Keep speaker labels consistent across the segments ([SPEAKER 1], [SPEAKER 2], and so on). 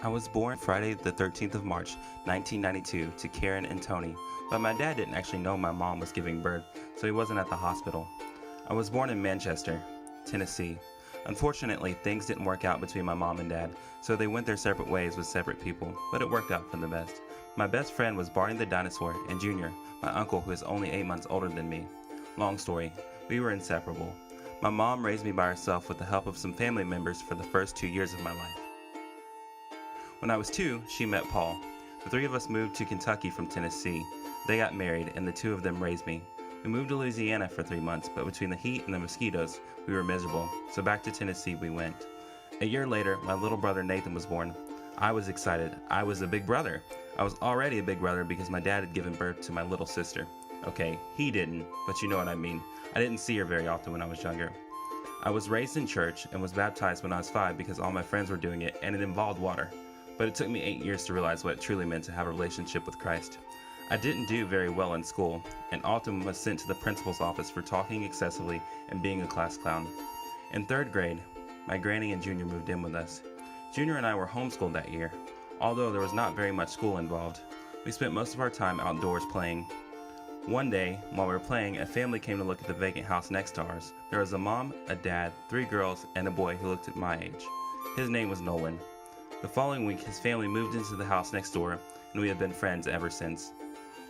[SPEAKER 1] I was born Friday the 13th of March, 1992 to Karen and Tony, but my dad didn't actually know my mom was giving birth, so he wasn't at the hospital. I was born in Manchester, Tennessee. Unfortunately, things didn't work out between my mom and dad, so they went their separate ways with separate people, but it worked out for the best. My best friend was Barney the Dinosaur and Junior, my uncle who is only 8 months older than me. Long story, we were inseparable. My mom raised me by herself with the help of some family members for the first 2 years of my life. When I was 2, she met Paul. The three of us moved to Kentucky from Tennessee. They got married, and the two of them raised me. We moved to Louisiana for 3 months, but between the heat and the mosquitoes, we were miserable, so back to Tennessee we went. A year later, my little brother Nathan was born. I was excited. I was a big brother. I was already a big brother because my dad had given birth to my little sister. Okay, he didn't, but you know what I mean. I didn't see her very often when I was younger. I was raised in church and was baptized when I was 5 because all my friends were doing it, and it involved water. But it took me 8 years to realize what it truly meant to have a relationship with Christ. I didn't do very well in school, and often was sent to the principal's office for talking excessively and being a class clown. In 3rd grade, my granny and Junior moved in with us. Junior and I were homeschooled that year. Although there was not very much school involved, we spent most of our time outdoors playing. One day, while we were playing, a family came to look at the vacant house next to ours. There was a mom, a dad, 3 girls, and a boy who looked at my age. His name was Nolan. The following week, his family moved into the house next door, and we have been friends ever since.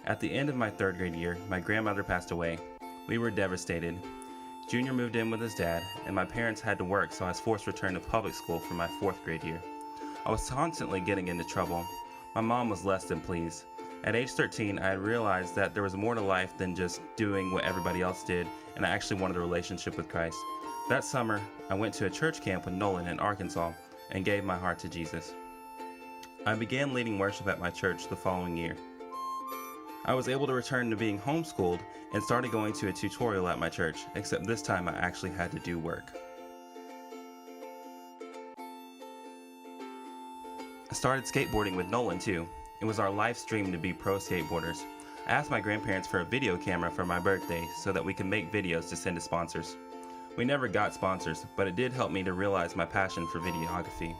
[SPEAKER 1] At the end of my 3rd grade year, my grandmother passed away. We were devastated. Junior moved in with his dad, and my parents had to work, so I was forced to return to public school for my 4th grade year. I was constantly getting into trouble. My mom was less than pleased. At age 13, I had realized that there was more to life than just doing what everybody else did, and I actually wanted a relationship with Christ. That summer, I went to a church camp with Nolan in Arkansas and gave my heart to Jesus. I began leading worship at my church the following year. I was able to return to being homeschooled and started going to a tutorial at my church, except this time I actually had to do work. I started skateboarding with Nolan too. It was our life dream to be pro skateboarders. I asked my grandparents for a video camera for my birthday so that we could make videos to send to sponsors. We never got sponsors, but it did help me to realize my passion for videography.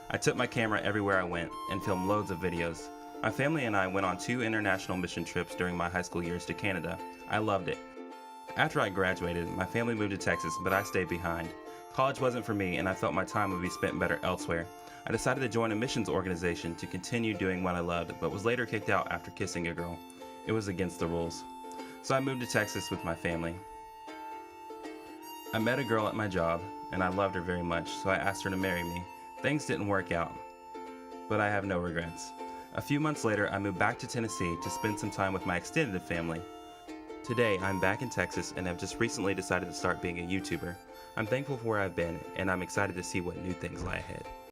[SPEAKER 1] I took my camera everywhere I went and filmed loads of videos. My family and I went on 2 international mission trips during my high school years to Canada. I loved it. After I graduated, my family moved to Texas, but I stayed behind. College wasn't for me, and I felt my time would be spent better elsewhere. I decided to join a missions organization to continue doing what I loved, but was later kicked out after kissing a girl. It was against the rules. So I moved to Texas with my family. I met a girl at my job, and I loved her very much, so I asked her to marry me. Things didn't work out, but I have no regrets. A few months later, I moved back to Tennessee to spend some time with my extended family. Today, I'm back in Texas and have just recently decided to start being a YouTuber. I'm thankful for where I've been, and I'm excited to see what new things lie ahead.